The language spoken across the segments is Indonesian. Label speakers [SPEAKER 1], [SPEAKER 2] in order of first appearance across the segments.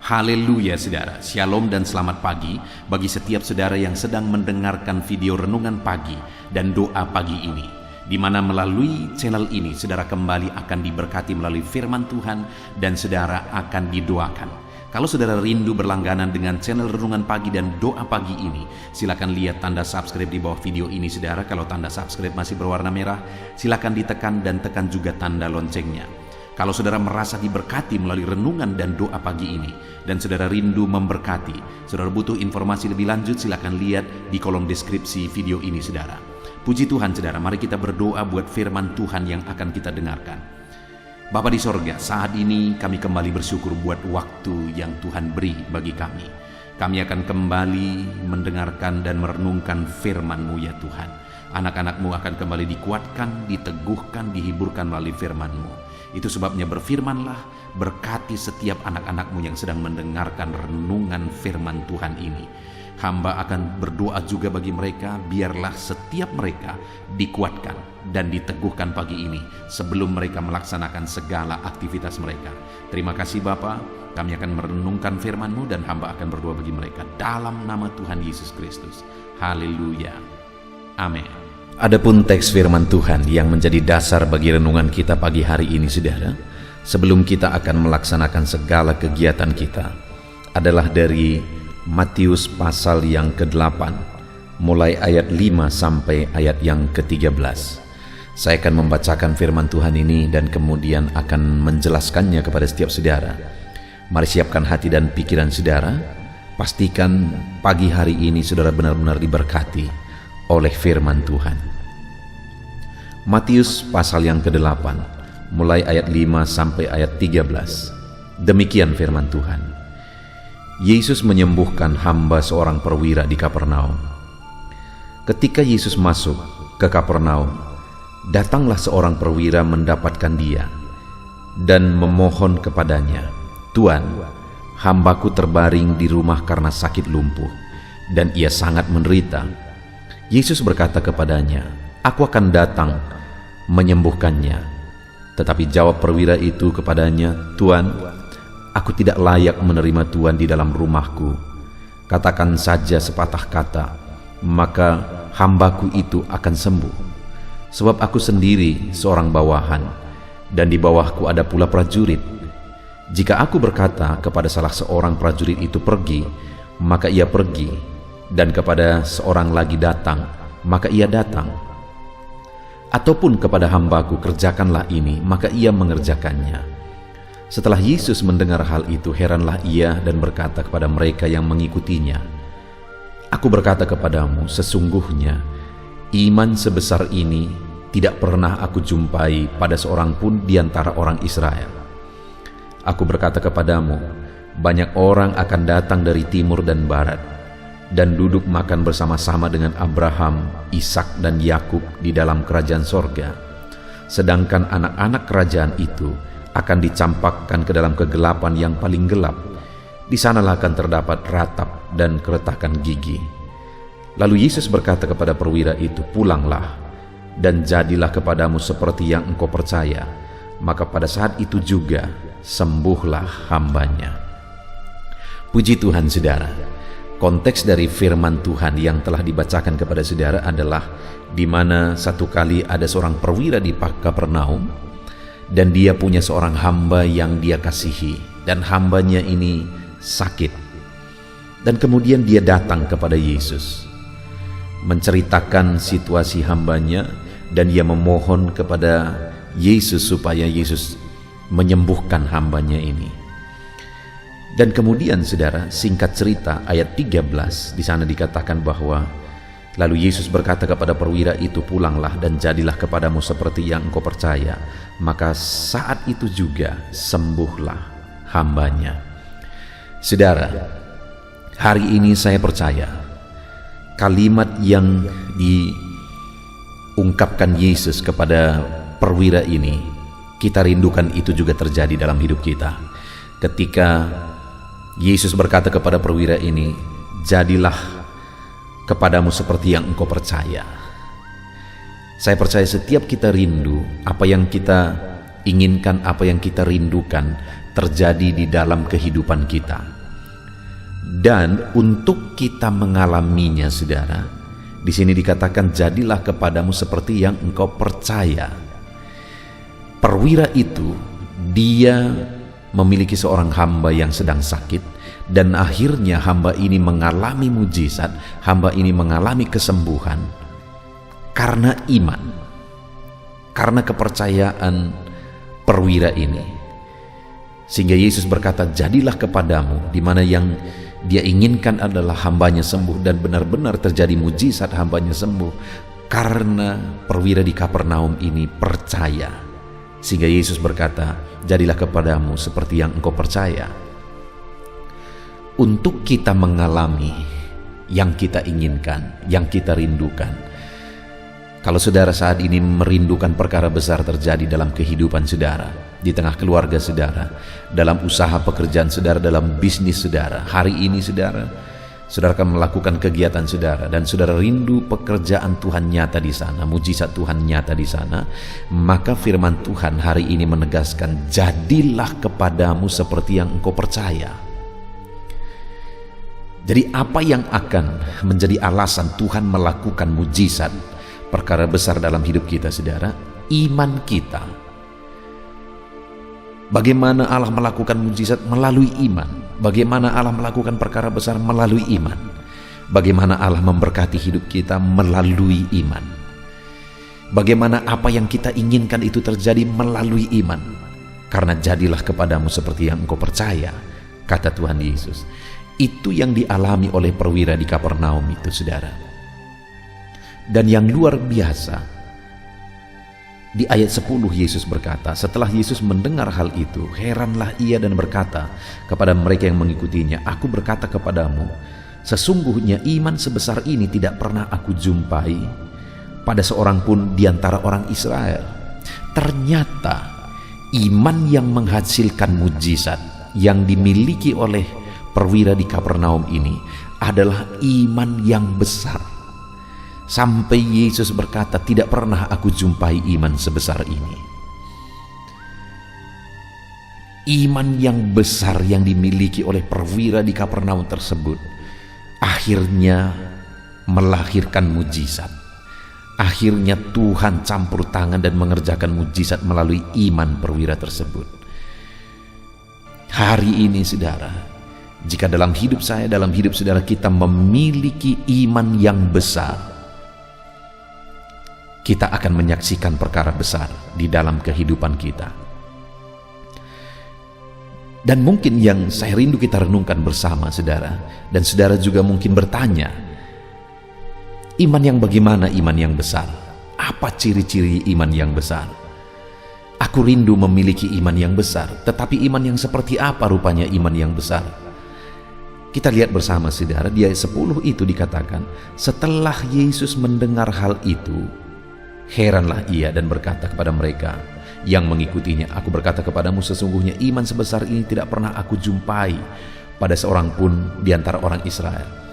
[SPEAKER 1] Haleluya saudara, shalom dan selamat pagi bagi setiap saudara yang sedang mendengarkan video renungan pagi dan doa pagi ini, di mana melalui channel ini saudara kembali akan diberkati melalui firman Tuhan dan saudara akan didoakan. Kalau saudara rindu berlangganan dengan channel renungan pagi dan doa pagi ini, silakan lihat tanda subscribe di bawah video ini saudara. Kalau tanda subscribe masih berwarna merah, silakan ditekan dan tekan juga tanda loncengnya. Kalau saudara merasa diberkati melalui renungan dan doa pagi ini, dan saudara rindu memberkati, saudara butuh informasi lebih lanjut, silakan lihat di kolom deskripsi video ini saudara. Puji Tuhan saudara, mari kita berdoa buat firman Tuhan yang akan kita dengarkan. Bapa di sorga, saat ini kami kembali bersyukur buat waktu yang Tuhan beri bagi kami. Kami akan kembali mendengarkan dan merenungkan firman-Mu ya Tuhan. Anak-anak-Mu akan kembali dikuatkan, diteguhkan, dihiburkan melalui firman-Mu. Itu sebabnya berfirmanlah, berkati setiap anak-anak-Mu yang sedang mendengarkan renungan firman Tuhan ini. Hamba akan berdoa juga bagi mereka, biarlah setiap mereka dikuatkan dan diteguhkan pagi ini sebelum mereka melaksanakan segala aktivitas mereka. Terima kasih Bapa, kami akan merenungkan firman-Mu dan hamba akan berdoa bagi mereka dalam nama Tuhan Yesus Kristus. Haleluya. Amin. Adapun teks firman Tuhan yang menjadi dasar bagi renungan kita pagi hari ini saudara, sebelum kita akan melaksanakan segala kegiatan kita, adalah dari Matius pasal yang ke-8, mulai ayat 5 sampai ayat yang ke-13. Saya akan membacakan firman Tuhan ini dan kemudian akan menjelaskannya kepada setiap saudara. Mari siapkan hati dan pikiran saudara, pastikan pagi hari ini saudara benar-benar diberkati oleh firman Tuhan. Matius pasal yang ke-8 mulai ayat 5 sampai ayat 13. Demikian firman Tuhan. Yesus menyembuhkan hamba seorang perwira di Kapernaum. Ketika Yesus masuk ke Kapernaum, datanglah seorang perwira mendapatkan dia dan memohon kepadanya, "Tuan, hambaku terbaring di rumah karena sakit lumpuh dan ia sangat menderita." Yesus berkata kepadanya, "Aku akan datang menyembuhkannya." Tetapi jawab perwira itu kepadanya, "Tuan, aku tidak layak menerima Tuan di dalam rumahku. Katakan saja sepatah kata, maka hambaku itu akan sembuh. Sebab aku sendiri seorang bawahan, dan di bawahku ada pula prajurit. Jika aku berkata kepada salah seorang prajurit itu pergi, maka ia pergi, dan kepada seorang lagi datang, maka ia datang. Ataupun kepada hambaku kerjakanlah ini, maka ia mengerjakannya." Setelah Yesus mendengar hal itu, heranlah ia dan berkata kepada mereka yang mengikutinya, "Aku berkata kepadamu, sesungguhnya iman sebesar ini tidak pernah aku jumpai pada seorang pun di antara orang Israel. Aku berkata kepadamu, banyak orang akan datang dari timur dan barat, dan duduk makan bersama-sama dengan Abraham, Ishak dan Yakub di dalam kerajaan sorga. Sedangkan anak-anak kerajaan itu akan dicampakkan ke dalam kegelapan yang paling gelap. Di sanalah akan terdapat ratap dan keretakan gigi." Lalu Yesus berkata kepada perwira itu, "Pulanglah, dan jadilah kepadamu seperti yang engkau percaya." Maka pada saat itu juga sembuhlah hambanya. Puji Tuhan saudara. Konteks dari firman Tuhan yang telah dibacakan kepada saudara adalah di mana satu kali ada seorang perwira di Kapernaum, dan dia punya seorang hamba yang dia kasihi, dan hambanya ini sakit. Dan kemudian dia datang kepada Yesus, menceritakan situasi hambanya, dan dia memohon kepada Yesus supaya Yesus menyembuhkan hambanya ini. Dan kemudian saudara, singkat cerita ayat 13 di sana dikatakan bahwa lalu Yesus berkata kepada perwira itu, "Pulanglah dan jadilah kepadamu seperti yang engkau percaya." Maka saat itu juga sembuhlah hambanya. Saudara, hari ini saya percaya kalimat yang diungkapkan Yesus kepada perwira ini, kita rindukan itu juga terjadi dalam hidup kita. Ketika Yesus berkata kepada perwira ini, "Jadilah kepadamu seperti yang engkau percaya." Saya percaya setiap kita rindu, apa yang kita inginkan, apa yang kita rindukan, terjadi di dalam kehidupan kita. Dan untuk kita mengalaminya, saudara, di sini dikatakan jadilah kepadamu seperti yang engkau percaya. Perwira itu, dia memiliki seorang hamba yang sedang sakit, dan akhirnya hamba ini mengalami mujizat, hamba ini mengalami kesembuhan karena iman, karena kepercayaan perwira ini. Sehingga Yesus berkata, jadilah kepadamu, di mana yang dia inginkan adalah hambanya sembuh, dan benar-benar terjadi mujizat, hambanya sembuh karena perwira di Kapernaum ini percaya. Sehingga Yesus berkata, jadilah kepadamu seperti yang engkau percaya. Untuk kita mengalami yang kita inginkan, yang kita rindukan. Kalau saudara saat ini merindukan perkara besar terjadi dalam kehidupan saudara, di tengah keluarga saudara, dalam usaha pekerjaan saudara, dalam bisnis saudara, hari ini saudara akan melakukan kegiatan saudara, dan saudara rindu pekerjaan Tuhan nyata di sana, mujizat Tuhan nyata di sana, maka firman Tuhan hari ini menegaskan, jadilah kepadamu seperti yang engkau percaya. Jadi apa yang akan menjadi alasan Tuhan melakukan mujizat, perkara besar dalam hidup kita, saudara? Iman kita. Bagaimana Allah melakukan mujizat? Melalui iman. Bagaimana Allah melakukan perkara besar? Melalui iman. Bagaimana Allah memberkati hidup kita? Melalui iman. Bagaimana apa yang kita inginkan itu terjadi? Melalui iman. Karena jadilah kepadamu seperti yang engkau percaya, kata Tuhan Yesus. Itu yang dialami oleh perwira di Kapernaum itu, saudara. Dan yang luar biasa, di ayat 10 Yesus berkata, setelah Yesus mendengar hal itu, heranlah ia dan berkata kepada mereka yang mengikutinya, aku berkata kepadamu, sesungguhnya iman sebesar ini tidak pernah aku jumpai pada seorang pun di antara orang Israel. Ternyata iman yang menghasilkan mujizat yang dimiliki oleh perwira di Kapernaum ini adalah iman yang besar. Sampai Yesus berkata, tidak pernah aku jumpai iman sebesar ini. Iman yang besar yang dimiliki oleh perwira di Kapernaum tersebut akhirnya melahirkan mujizat. Akhirnya Tuhan campur tangan dan mengerjakan mujizat melalui iman perwira tersebut. Hari ini, saudara, jika dalam hidup saya, dalam hidup saudara, kita memiliki iman yang besar, kita akan menyaksikan perkara besar di dalam kehidupan kita. Dan mungkin yang saya rindu kita renungkan bersama, saudara, dan saudara juga mungkin bertanya, iman yang bagaimana iman yang besar? Apa ciri-ciri iman yang besar? Aku rindu memiliki iman yang besar, tetapi iman yang seperti apa rupanya iman yang besar? Kita lihat bersama, saudara, di ayat 10 itu dikatakan, setelah Yesus mendengar hal itu, heranlah ia dan berkata kepada mereka yang mengikutinya, aku berkata kepadamu, sesungguhnya iman sebesar ini tidak pernah aku jumpai pada seorang pun di antara orang Israel.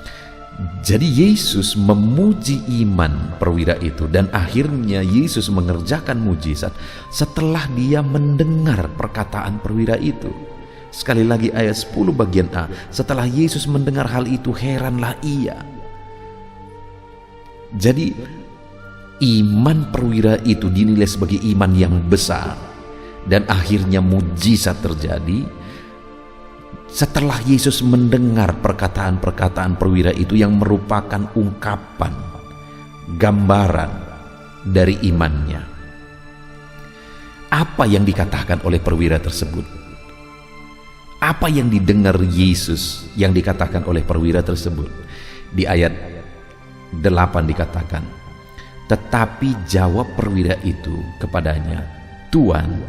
[SPEAKER 1] Jadi Yesus memuji iman perwira itu, dan akhirnya Yesus mengerjakan mujizat setelah dia mendengar perkataan perwira itu. Sekali lagi ayat 10 bagian A, setelah Yesus mendengar hal itu, heranlah ia. Jadi iman perwira itu dinilai sebagai iman yang besar, dan akhirnya mujizat terjadi setelah Yesus mendengar perkataan-perkataan perwira itu yang merupakan ungkapan, gambaran dari imannya. Apa yang dikatakan oleh perwira tersebut? Apa yang didengar Yesus yang dikatakan oleh perwira tersebut? Di ayat 8 dikatakan, tetapi jawab perwira itu kepadanya, Tuan,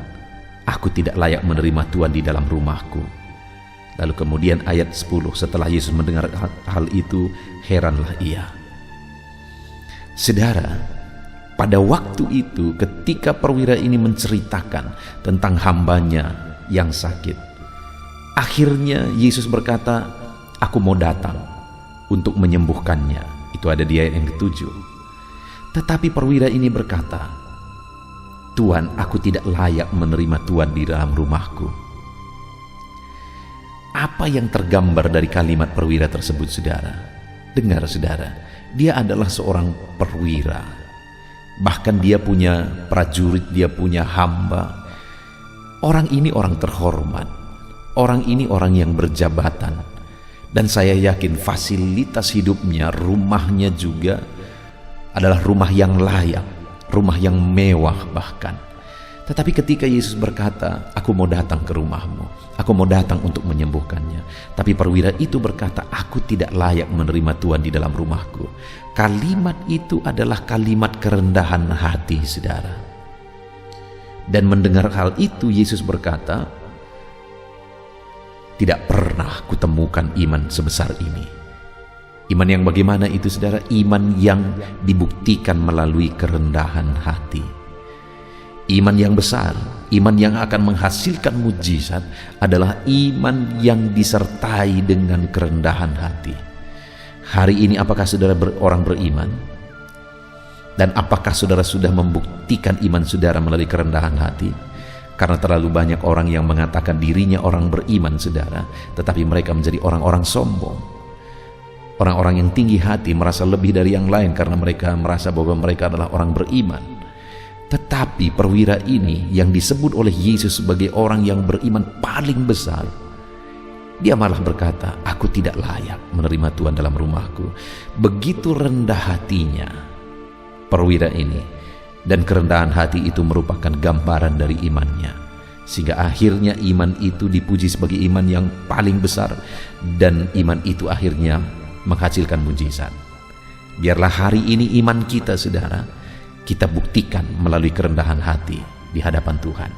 [SPEAKER 1] aku tidak layak menerima Tuan di dalam rumahku. Lalu kemudian ayat 10, setelah Yesus mendengar hal itu, heranlah ia. Saudara, pada waktu itu ketika perwira ini menceritakan tentang hambanya yang sakit, akhirnya Yesus berkata, aku mau datang untuk menyembuhkannya. Itu ada di ayat yang ke-7. Tetapi perwira ini berkata, Tuan, aku tidak layak menerima Tuan di dalam rumahku. Apa yang tergambar dari kalimat perwira tersebut, saudara? Dengar, saudara, dia adalah seorang perwira. Bahkan dia punya prajurit, dia punya hamba. Orang ini orang terhormat. Orang ini orang yang berjabatan. Dan saya yakin fasilitas hidupnya, rumahnya juga adalah rumah yang layak, rumah yang mewah bahkan. Tetapi ketika Yesus berkata, aku mau datang ke rumahmu, aku mau datang untuk menyembuhkannya. Tapi perwira itu berkata, aku tidak layak menerima Tuhan di dalam rumahku. Kalimat itu adalah kalimat kerendahan hati, saudara. Dan mendengar hal itu, Yesus berkata, tidak pernah kutemukan iman sebesar ini. Iman yang bagaimana itu, saudara? Iman yang dibuktikan melalui kerendahan hati. Iman yang besar, iman yang akan menghasilkan mujizat adalah iman yang disertai dengan kerendahan hati. Hari ini apakah saudara orang beriman? Dan apakah saudara sudah membuktikan iman saudara melalui kerendahan hati? Karena terlalu banyak orang yang mengatakan dirinya orang beriman, saudara, tetapi mereka menjadi orang-orang sombong. Orang-orang yang tinggi hati merasa lebih dari yang lain karena mereka merasa bahwa mereka adalah orang beriman. Tetapi perwira ini yang disebut oleh Yesus sebagai orang yang beriman paling besar, dia malah berkata, aku tidak layak menerima Tuhan dalam rumahku. Begitu rendah hatinya perwira ini. Dan kerendahan hati itu merupakan gambaran dari imannya. Sehingga akhirnya iman itu dipuji sebagai iman yang paling besar. Dan iman itu akhirnya menghasilkan mujizat. Biarlah hari ini iman kita, saudara, kita buktikan melalui kerendahan hati di hadapan Tuhan.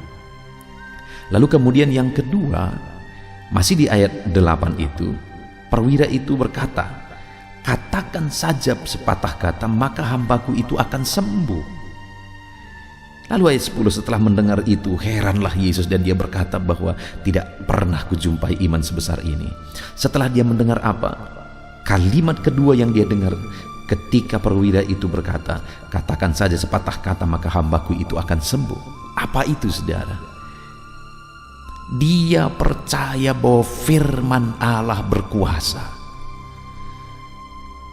[SPEAKER 1] Lalu kemudian yang kedua, masih di ayat 8 itu, perwira itu berkata, katakan saja sepatah kata, maka hambaku itu akan sembuh. Lalu ayat 10, setelah mendengar itu, heranlah Yesus dan dia berkata bahwa tidak pernah kujumpai iman sebesar ini. Setelah dia mendengar apa? Kalimat kedua yang dia dengar ketika perwira itu berkata, katakan saja sepatah kata maka hambaku itu akan sembuh. Apa itu, saudara? Dia percaya bahwa firman Allah berkuasa.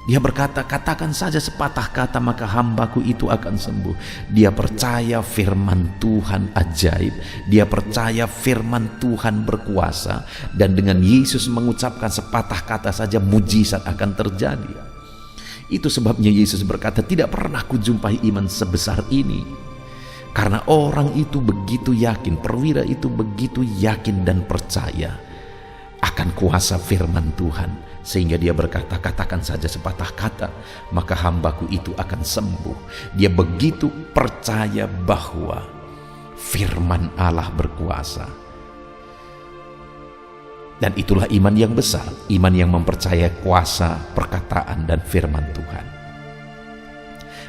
[SPEAKER 1] Dia berkata, katakan saja sepatah kata maka hambaku itu akan sembuh. Dia percaya firman Tuhan ajaib. Dia percaya firman Tuhan berkuasa. Dan dengan Yesus mengucapkan sepatah kata saja mujizat akan terjadi. Itu sebabnya Yesus berkata, tidak pernah kujumpai iman sebesar ini. Karena orang itu begitu yakin, perwira itu begitu yakin dan percaya akan kuasa firman Tuhan. Sehingga dia berkata, katakan saja sepatah kata, maka hambaku itu akan sembuh. Dia begitu percaya bahwa firman Allah berkuasa. Dan itulah iman yang besar, iman yang mempercayai kuasa perkataan dan firman Tuhan.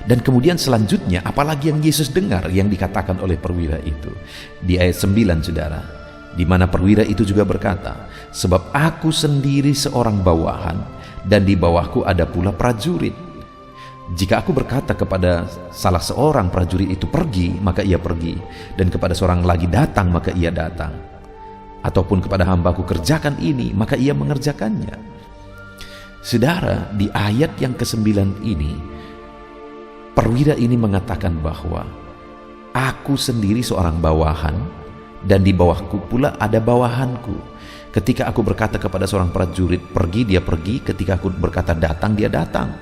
[SPEAKER 1] Dan kemudian selanjutnya, apalagi yang Yesus dengar yang dikatakan oleh perwira itu. Di ayat 9, saudara, di mana perwira itu juga berkata, sebab aku sendiri seorang bawahan dan di bawahku ada pula prajurit. Jika aku berkata kepada salah seorang prajurit itu pergi, maka ia pergi, dan kepada seorang lagi datang, maka ia datang, ataupun kepada hambaku kerjakan ini, maka ia mengerjakannya. Saudara, di ayat yang ke-9 ini, perwira ini mengatakan bahwa aku sendiri seorang bawahan dan di bawahku pula ada bawahanku. Ketika aku berkata kepada seorang prajurit pergi, dia pergi. Ketika aku berkata datang, dia datang.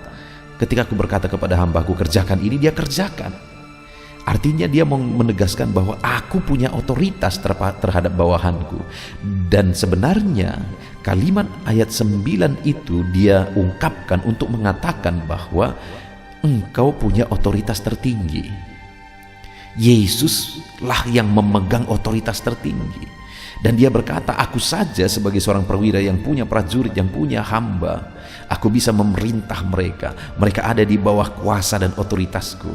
[SPEAKER 1] Ketika aku berkata kepada hambaku kerjakan ini, dia kerjakan. Artinya dia mau menegaskan bahwa aku punya otoritas terhadap bawahanku. Dan sebenarnya kalimat ayat 9 itu dia ungkapkan untuk mengatakan bahwa engkau punya otoritas tertinggi. Yesuslah yang memegang otoritas tertinggi. Dan dia berkata, aku saja sebagai seorang perwira yang punya prajurit, yang punya hamba, aku bisa memerintah mereka. Mereka ada di bawah kuasa dan otoritasku.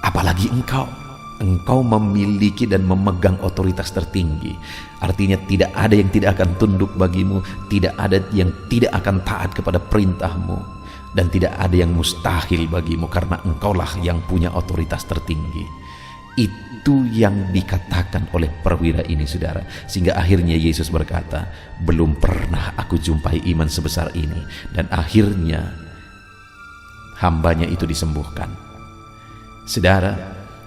[SPEAKER 1] Apalagi engkau memiliki dan memegang otoritas tertinggi. Artinya tidak ada yang tidak akan tunduk bagimu, tidak ada yang tidak akan taat kepada perintahmu. Dan tidak ada yang mustahil bagimu karena engkaulah yang punya otoritas tertinggi. Itu yang dikatakan oleh perwira ini, saudara. Sehingga akhirnya Yesus berkata, belum pernah aku jumpai iman sebesar ini. Dan akhirnya hambanya itu disembuhkan. Saudara,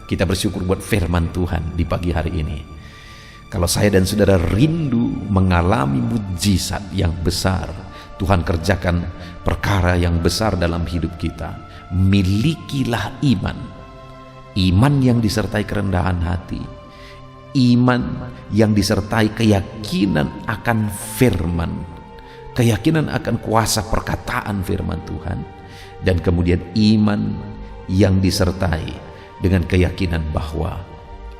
[SPEAKER 1] kita bersyukur buat firman Tuhan di pagi hari ini. Kalau saya dan saudara rindu mengalami mujizat yang besar, Tuhan kerjakan perkara yang besar dalam hidup kita, milikilah iman. Iman yang disertai kerendahan hati, iman yang disertai keyakinan akan firman, keyakinan akan kuasa perkataan firman Tuhan, dan kemudian iman yang disertai dengan keyakinan bahwa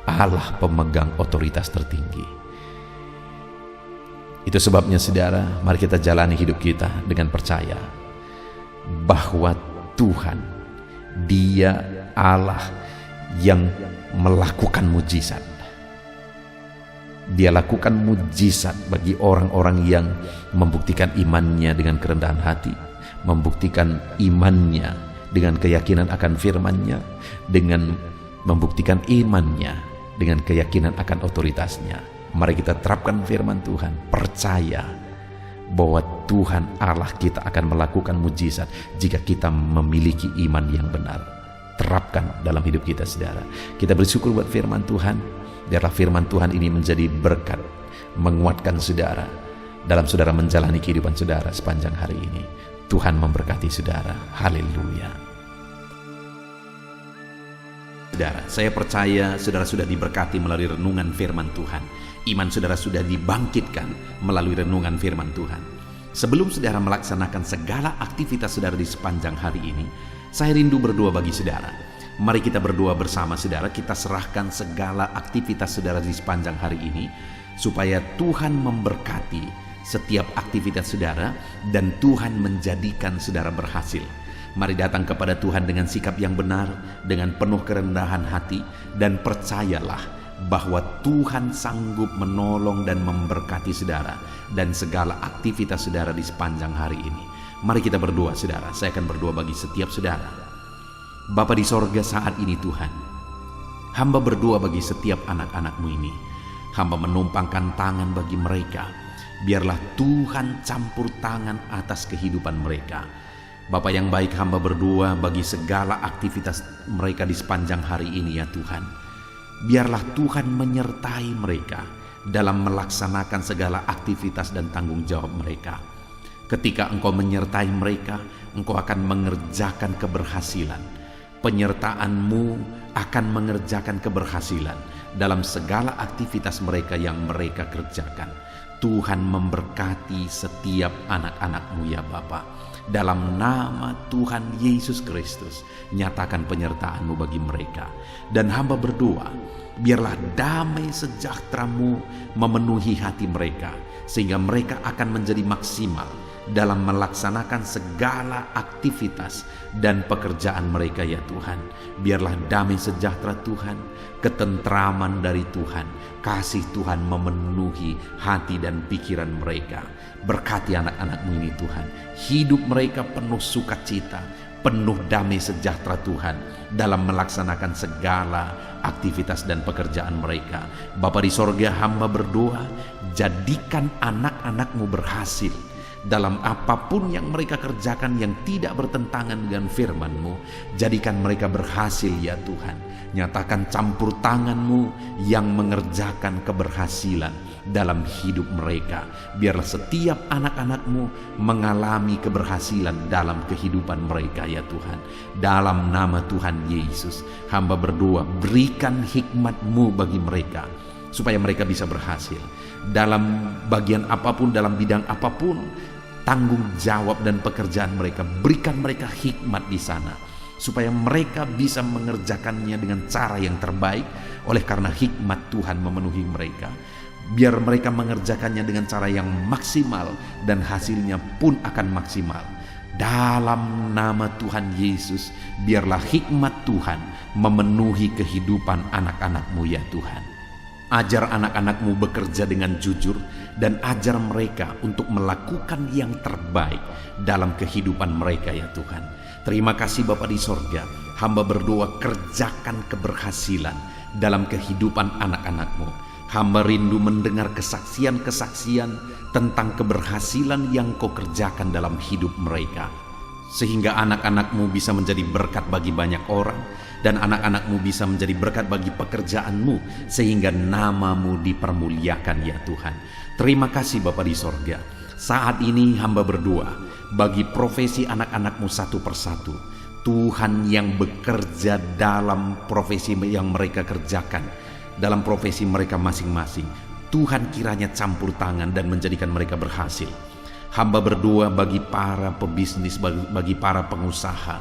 [SPEAKER 1] Allah pemegang otoritas tertinggi. Itu sebabnya, saudara, mari kita jalani hidup kita dengan percaya bahwa Tuhan, Dia Allah yang melakukan mujizat. Dia lakukan mujizat bagi orang-orang yang membuktikan imannya dengan kerendahan hati, membuktikan imannya dengan keyakinan akan firman-Nya, dengan membuktikan imannya dengan keyakinan akan otoritasnya. Mari kita terapkan firman Tuhan, percaya bahwa Tuhan Allah kita akan melakukan mujizat jika kita memiliki iman yang benar. Terapkan dalam hidup kita, saudara. Kita bersyukur buat firman Tuhan. Biarlah firman Tuhan ini menjadi berkat, menguatkan saudara dalam saudara menjalani kehidupan saudara sepanjang hari ini. Tuhan memberkati saudara. Haleluya. Saudara, saya percaya saudara sudah diberkati melalui renungan firman Tuhan. Iman saudara sudah dibangkitkan melalui renungan firman Tuhan. Sebelum saudara melaksanakan segala aktivitas saudara di sepanjang hari ini, saya rindu berdoa bagi saudara. Mari kita berdoa bersama, saudara. Kita serahkan segala aktivitas saudara di sepanjang hari ini, supaya Tuhan memberkati setiap aktivitas saudara dan Tuhan menjadikan saudara berhasil. Mari datang kepada Tuhan dengan sikap yang benar, dengan penuh kerendahan hati, dan percayalah bahwa Tuhan sanggup menolong dan memberkati saudara dan segala aktivitas saudara di sepanjang hari ini. Mari kita berdoa, saudara. Saya akan berdoa bagi setiap saudara. Bapa di sorga, saat ini Tuhan, hamba berdoa bagi setiap anak-anak-Mu ini. Hamba menumpangkan tangan bagi mereka. Biarlah Tuhan campur tangan atas kehidupan mereka. Bapa yang baik, hamba berdoa bagi segala aktivitas mereka di sepanjang hari ini, ya Tuhan. Biarlah Tuhan menyertai mereka dalam melaksanakan segala aktivitas dan tanggung jawab mereka. Ketika Engkau menyertai mereka, Engkau akan mengerjakan keberhasilan. Penyertaan-Mu akan mengerjakan keberhasilan dalam segala aktivitas mereka yang mereka kerjakan. Tuhan memberkati setiap anak-anak-Mu, ya Bapa. Dalam nama Tuhan Yesus Kristus, nyatakan penyertaan-Mu bagi mereka. Dan hamba berdoa, biarlah damai sejahtera-Mu memenuhi hati mereka, sehingga mereka akan menjadi maksimal dalam melaksanakan segala aktivitas dan pekerjaan mereka, ya Tuhan. Biarlah damai sejahtera Tuhan, ketentraman dari Tuhan, kasih Tuhan memenuhi hati dan pikiran mereka. Berkati anak-anak-Mu ini Tuhan, hidup mereka penuh sukacita, penuh damai sejahtera Tuhan dalam melaksanakan segala aktivitas dan pekerjaan mereka. Bapa di sorga, hamba berdoa, jadikan anak-anak-Mu berhasil dalam apapun yang mereka kerjakan yang tidak bertentangan dengan firman-Mu. Jadikan mereka berhasil, ya Tuhan. Nyatakan campur tangan-Mu yang mengerjakan keberhasilan dalam hidup mereka. Biarlah setiap anak-anak-Mu mengalami keberhasilan dalam kehidupan mereka, ya Tuhan. Dalam nama Tuhan Yesus, hamba berdoa, berikan hikmat-Mu bagi mereka, supaya mereka bisa berhasil dalam bagian apapun, dalam bidang apapun, tanggung jawab dan pekerjaan mereka. Berikan mereka hikmat di sana, supaya mereka bisa mengerjakannya dengan cara yang terbaik. Oleh karena hikmat Tuhan memenuhi mereka, biar mereka mengerjakannya dengan cara yang maksimal, dan hasilnya pun akan maksimal. Dalam nama Tuhan Yesus, biarlah hikmat Tuhan memenuhi kehidupan anak-anak-Mu, ya Tuhan. Ajar anak-anak-Mu bekerja dengan jujur, dan ajar mereka untuk melakukan yang terbaik dalam kehidupan mereka, ya Tuhan. Terima kasih Bapa di sorga, hamba berdoa, kerjakan keberhasilan dalam kehidupan anak-anak-Mu. Hamba rindu mendengar kesaksian-kesaksian tentang keberhasilan yang Kau kerjakan dalam hidup mereka, sehingga anak-anak-Mu bisa menjadi berkat bagi banyak orang, dan anak-anak-Mu bisa menjadi berkat bagi pekerjaan-Mu, sehingga nama-Mu dipermuliakan ya Tuhan. Terima kasih Bapa di sorga. Saat ini hamba berdoa bagi profesi anak-anak-Mu satu persatu. Tuhan yang bekerja dalam profesi yang mereka kerjakan, dalam profesi mereka masing-masing, Tuhan kiranya campur tangan dan menjadikan mereka berhasil. Hamba berdoa bagi para pebisnis, bagi para pengusaha,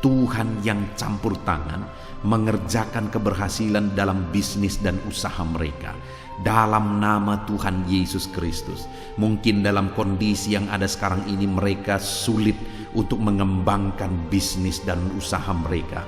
[SPEAKER 1] Tuhan yang campur tangan mengerjakan keberhasilan dalam bisnis dan usaha mereka. Dalam nama Tuhan Yesus Kristus. Mungkin dalam kondisi yang ada sekarang ini mereka sulit untuk mengembangkan bisnis dan usaha mereka.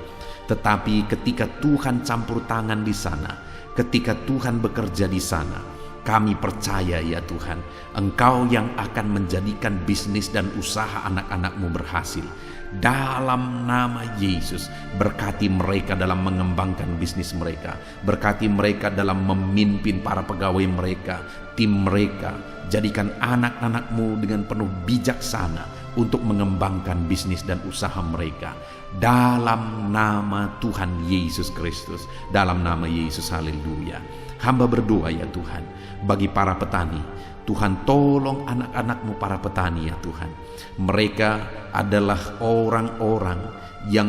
[SPEAKER 1] Tetapi ketika Tuhan campur tangan di sana, ketika Tuhan bekerja di sana, kami percaya ya Tuhan, Engkau yang akan menjadikan bisnis dan usaha anak-anak-Mu berhasil. Dalam nama Yesus, berkati mereka dalam mengembangkan bisnis mereka, berkati mereka dalam memimpin para pegawai mereka, tim mereka. Jadikan anak-anak-Mu dengan penuh bijaksana untuk mengembangkan bisnis dan usaha mereka. Dalam nama Tuhan Yesus Kristus, dalam nama Yesus, haleluya. Hamba berdoa ya Tuhan, bagi para petani, Tuhan tolong anak-anak-Mu para petani ya Tuhan. Mereka adalah orang-orang yang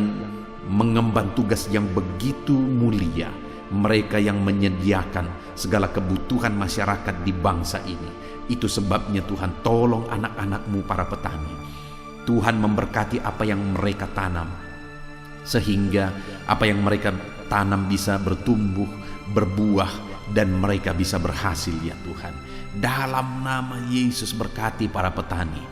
[SPEAKER 1] mengemban tugas yang begitu mulia. Mereka yang menyediakan segala kebutuhan masyarakat di bangsa ini. Itu sebabnya Tuhan tolong anak-anak-Mu para petani. Tuhan memberkati apa yang mereka tanam, sehingga apa yang mereka tanam bisa bertumbuh, berbuah, dan mereka bisa berhasil ya Tuhan. Dalam nama Yesus, berkati para petani.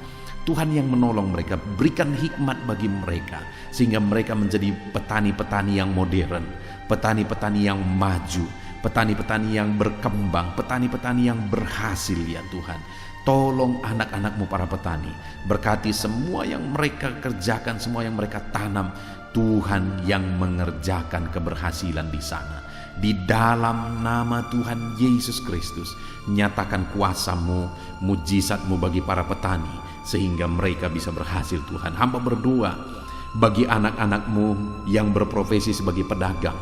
[SPEAKER 1] Tuhan yang menolong mereka, berikan hikmat bagi mereka, sehingga mereka menjadi petani-petani yang modern, petani-petani yang maju, petani-petani yang berkembang, petani-petani yang berhasil ya Tuhan. Tolong anak-anak-Mu para petani, berkati semua yang mereka kerjakan, semua yang mereka tanam. Tuhan yang mengerjakan keberhasilan di sana. Di dalam nama Tuhan Yesus Kristus, nyatakan kuasa-Mu, mujizat-Mu bagi para petani, sehingga mereka bisa berhasil Tuhan. Hamba berdoa bagi anak-anak-Mu yang berprofesi sebagai pedagang.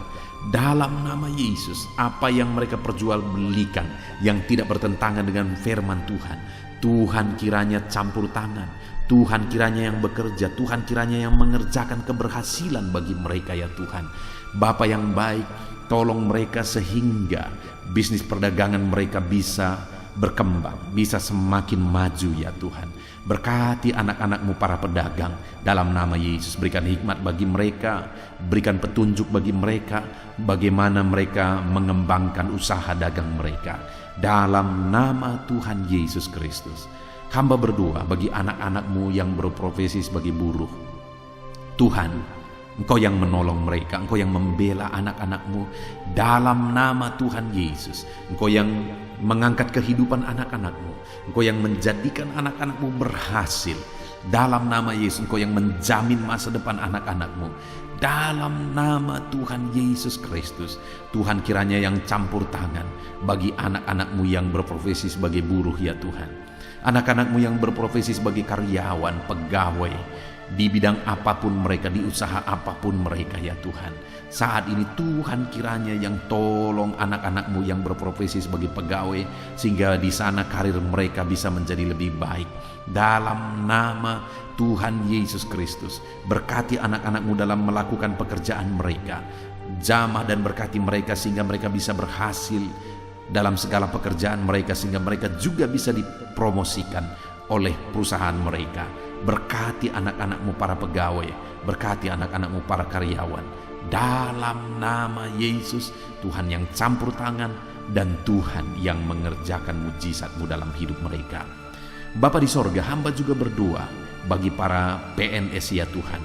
[SPEAKER 1] Dalam nama Yesus, apa yang mereka perjualbelikan yang tidak bertentangan dengan firman Tuhan, Tuhan kiranya campur tangan. Tuhan kiranya yang bekerja, Tuhan kiranya yang mengerjakan keberhasilan bagi mereka ya Tuhan. Bapa yang baik, tolong mereka sehingga bisnis perdagangan mereka bisa berkembang, bisa semakin maju ya Tuhan. Berkati anak-anak-Mu para pedagang dalam nama Yesus. Berikan hikmat bagi mereka, berikan petunjuk bagi mereka, bagaimana mereka mengembangkan usaha dagang mereka. Dalam nama Tuhan Yesus Kristus. Hamba berdoa bagi anak-anak-Mu yang berprofesi sebagai buruh. Tuhan, Engkau yang menolong mereka, Engkau yang membela anak-anak-Mu. Dalam nama Tuhan Yesus, Engkau yang mengangkat kehidupan anak-anak-Mu, Engkau yang menjadikan anak-anak-Mu berhasil. Dalam nama Yesus, Engkau yang menjamin masa depan anak-anak-Mu. Dalam nama Tuhan Yesus Kristus, Tuhan kiranya yang campur tangan bagi anak-anak-Mu yang berprofesi sebagai buruh ya Tuhan. Anak-anak-Mu yang berprofesi sebagai karyawan, pegawai, di bidang apapun mereka, di usaha apapun mereka ya Tuhan. Saat ini Tuhan kiranya yang tolong anak-anak-Mu yang berprofesi sebagai pegawai, sehingga di sana karir mereka bisa menjadi lebih baik. Dalam nama Tuhan Yesus Kristus, berkati anak-anak-Mu dalam melakukan pekerjaan mereka. Jamah dan berkati mereka sehingga mereka bisa berhasil dalam segala pekerjaan mereka, sehingga mereka juga bisa dipromosikan oleh perusahaan mereka. Berkati anak-anak-Mu para pegawai, berkati anak-anak-Mu para karyawan. Dalam nama Yesus, Tuhan yang campur tangan dan Tuhan yang mengerjakan mujizat-Mu dalam hidup mereka. Bapa di sorga, hamba juga berdoa bagi para PNS ya Tuhan,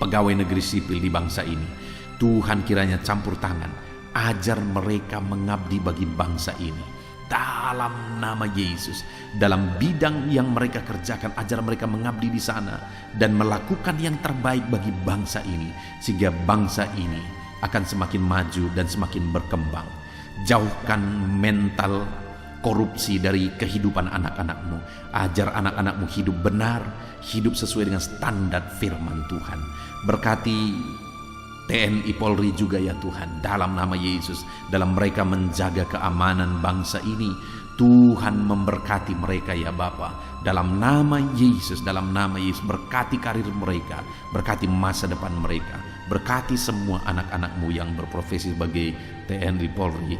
[SPEAKER 1] pegawai negeri sipil di bangsa ini. Tuhan kiranya campur tangan, ajar mereka mengabdi bagi bangsa ini. Dalam nama Yesus, dalam bidang yang mereka kerjakan, ajar mereka mengabdi di sana dan melakukan yang terbaik bagi bangsa ini, sehingga bangsa ini akan semakin maju dan semakin berkembang. Jauhkan mental korupsi dari kehidupan anak-anakmu. Ajar anak-anakmu hidup benar, hidup sesuai dengan standar firman Tuhan. Berkati TNI Polri juga ya Tuhan, dalam nama Yesus, dalam mereka menjaga keamanan bangsa ini. Tuhan memberkati mereka ya Bapa, dalam nama Yesus, dalam nama Yesus. Berkati karir mereka, berkati masa depan mereka, berkati semua anak-anakmu yang berprofesi sebagai TNI Polri,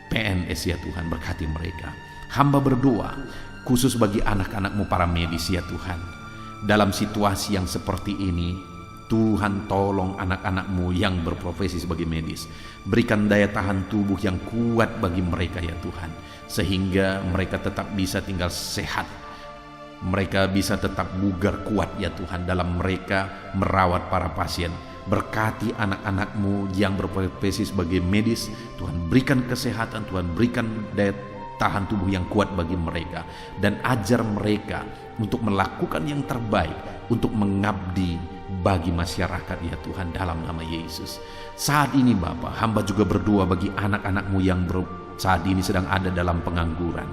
[SPEAKER 1] PNS ya Tuhan, berkati mereka. Hamba berdoa khusus bagi anak-anakmu para medis ya Tuhan, dalam situasi yang seperti ini. Tuhan tolong anak-anakmu yang berprofesi sebagai medis. Berikan daya tahan tubuh yang kuat bagi mereka ya Tuhan, sehingga mereka tetap bisa tinggal sehat. Mereka bisa tetap bugar kuat ya Tuhan dalam mereka merawat para pasien. Berkati anak-anakmu yang berprofesi sebagai medis. Tuhan berikan kesehatan, Tuhan berikan daya tahan tubuh yang kuat bagi mereka. Dan ajar mereka untuk melakukan yang terbaik untuk mengabdi bagi masyarakat ya Tuhan, dalam nama Yesus. Saat ini Bapa, hamba juga berdoa bagi anak-anakmu yang saat ini sedang ada dalam pengangguran.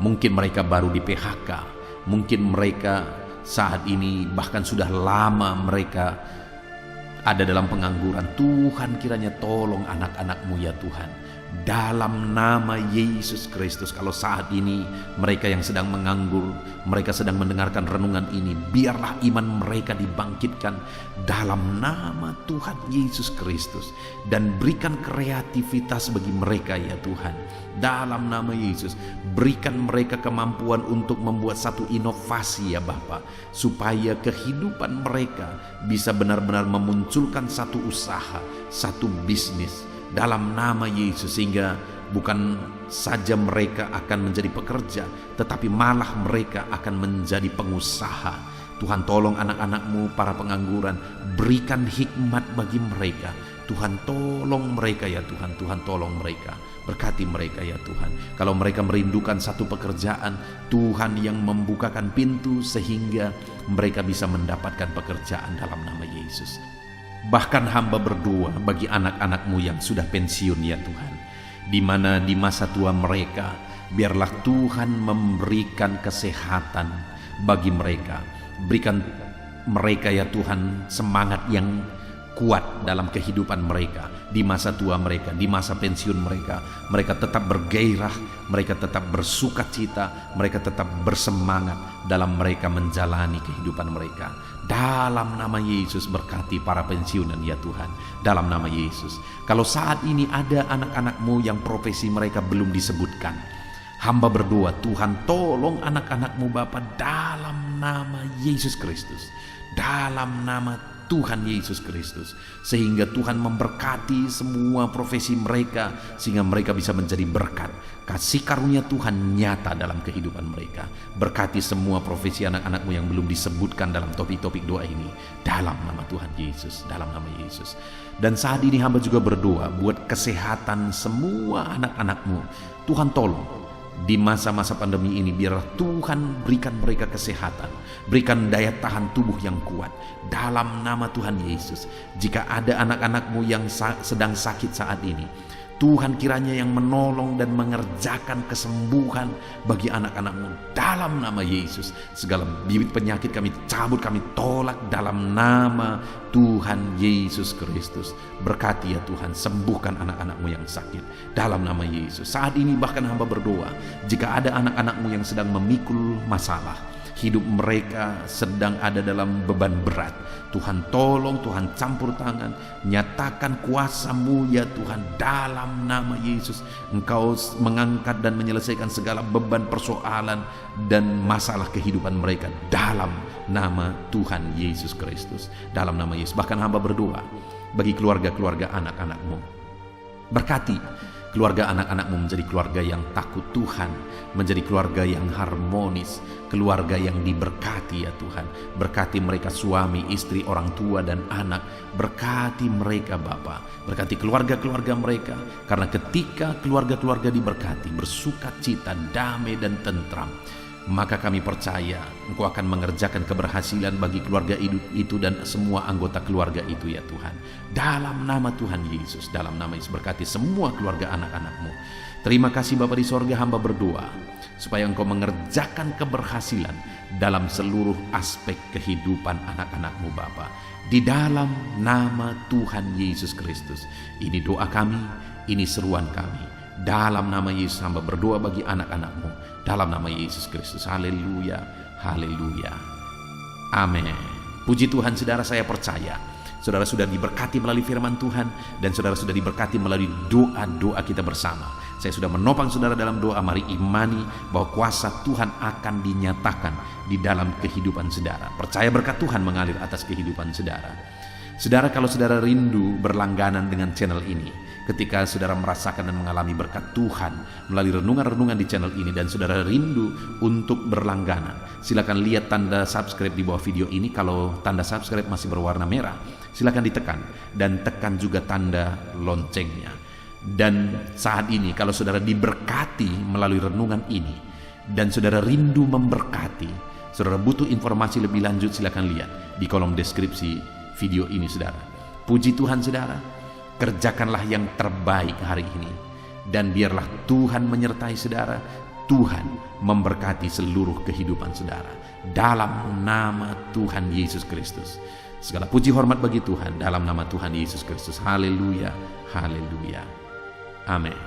[SPEAKER 1] Mungkin mereka baru di PHK, mungkin mereka saat ini bahkan sudah lama mereka ada dalam pengangguran. Tuhan kiranya tolong anak-anakmu ya Tuhan, dalam nama Yesus Kristus. Kalau saat ini mereka yang sedang menganggur, mereka sedang mendengarkan renungan ini, biarlah iman mereka dibangkitkan dalam nama Tuhan Yesus Kristus. Dan berikan kreativitas bagi mereka ya Tuhan, dalam nama Yesus. Berikan mereka kemampuan untuk membuat satu inovasi ya Bapa, supaya kehidupan mereka bisa benar-benar memunculkan satu usaha, satu bisnis, dalam nama Yesus, sehingga bukan saja mereka akan menjadi pekerja, tetapi malah mereka akan menjadi pengusaha. Tuhan tolong anak-anakmu para pengangguran, berikan hikmat bagi mereka. Tuhan tolong mereka ya Tuhan, Tuhan tolong mereka. Berkati mereka ya Tuhan. Kalau mereka merindukan satu pekerjaan, Tuhan yang membukakan pintu sehingga mereka bisa mendapatkan pekerjaan dalam nama Yesus. Bahkan hamba berdoa bagi anak-anakmu yang sudah pensiun ya Tuhan, di mana di masa tua mereka, biarlah Tuhan memberikan kesehatan bagi mereka. Berikan mereka ya Tuhan semangat yang kuat dalam kehidupan mereka, di masa tua mereka, di masa pensiun mereka. Mereka tetap bergairah, mereka tetap bersuka cita, mereka tetap bersemangat dalam mereka menjalani kehidupan mereka. Dalam nama Yesus, berkati para pensiunan ya Tuhan, dalam nama Yesus. Kalau saat ini ada anak-anakmu yang profesi mereka belum disebutkan, hamba berdoa Tuhan tolong anak-anakmu Bapa, dalam nama Yesus Kristus, dalam nama Tuhan Yesus Kristus, sehingga Tuhan memberkati semua profesi mereka, sehingga mereka bisa menjadi berkat. Kasih karunia Tuhan nyata dalam kehidupan mereka. Berkati semua profesi anak-anakmu yang belum disebutkan dalam topik-topik doa ini, dalam nama Tuhan Yesus, dalam nama Yesus. Dan saat ini hamba juga berdoa buat kesehatan semua anak-anakmu. Tuhan tolong di masa-masa pandemi ini, biarlah Tuhan berikan mereka kesehatan, berikan daya tahan tubuh yang kuat dalam nama Tuhan Yesus. Jika ada anak-anakmu yang sedang sakit saat ini, Tuhan kiranya yang menolong dan mengerjakan kesembuhan bagi anak-anakmu dalam nama Yesus. Segala bibit penyakit kami cabut, kami tolak dalam nama Tuhan Yesus Kristus. Berkati ya Tuhan, sembuhkan anak-anakmu yang sakit dalam nama Yesus. Saat ini bahkan hamba berdoa, jika ada anak-anakmu yang sedang memikul masalah, hidup mereka sedang ada dalam beban berat, Tuhan tolong, Tuhan campur tangan, nyatakan kuasa-Mu ya Tuhan, dalam nama Yesus. Engkau mengangkat dan menyelesaikan segala beban, persoalan dan masalah kehidupan mereka dalam nama Tuhan Yesus Kristus, dalam nama Yesus. Bahkan hamba berdoa bagi keluarga-keluarga anak-anakmu, berkati keluarga anak-anakmu menjadi keluarga yang takut Tuhan, menjadi keluarga yang harmonis, keluarga yang diberkati ya Tuhan. Berkati mereka suami, istri, orang tua dan anak. Berkati mereka Bapa, berkati keluarga-keluarga mereka. Karena ketika keluarga-keluarga diberkati, bersuka cita, damai dan tentram, maka kami percaya Engkau akan mengerjakan keberhasilan bagi keluarga itu dan semua anggota keluarga itu ya Tuhan. Dalam nama Tuhan Yesus, dalam nama Yesus, berkati semua keluarga anak-anak-Mu. Terima kasih Bapa di sorga, hamba berdoa supaya Engkau mengerjakan keberhasilan dalam seluruh aspek kehidupan anak-anak-Mu Bapa. Di dalam nama Tuhan Yesus Kristus. Ini doa kami, ini seruan kami. Dalam nama Yesus hamba berdoa bagi anak-anak-Mu. Dalam nama Yesus Kristus. Haleluya, haleluya. Amin. Puji Tuhan, saudara, saya percaya saudara sudah diberkati melalui firman Tuhan dan saudara sudah diberkati melalui doa-doa kita bersama. Saya sudah menopang saudara dalam doa. Mari imani bahwa kuasa Tuhan akan dinyatakan di dalam kehidupan saudara. Percaya berkat Tuhan mengalir atas kehidupan saudara. Saudara, kalau saudara rindu berlangganan dengan channel ini, ketika saudara merasakan dan mengalami berkat Tuhan melalui renungan-renungan di channel ini dan saudara rindu untuk berlangganan, silakan lihat tanda subscribe di bawah video ini. Kalau tanda subscribe masih berwarna merah, silakan ditekan dan tekan juga tanda loncengnya. Dan saat ini kalau saudara diberkati melalui renungan ini dan saudara rindu memberkati, saudara butuh informasi lebih lanjut, silakan lihat di kolom deskripsi video ini saudara. Puji Tuhan saudara, kerjakanlah yang terbaik hari ini dan biarlah Tuhan menyertai saudara. Tuhan memberkati seluruh kehidupan saudara dalam nama Tuhan Yesus Kristus. Segala puji hormat bagi Tuhan dalam nama Tuhan Yesus Kristus. Haleluya, haleluya, amin.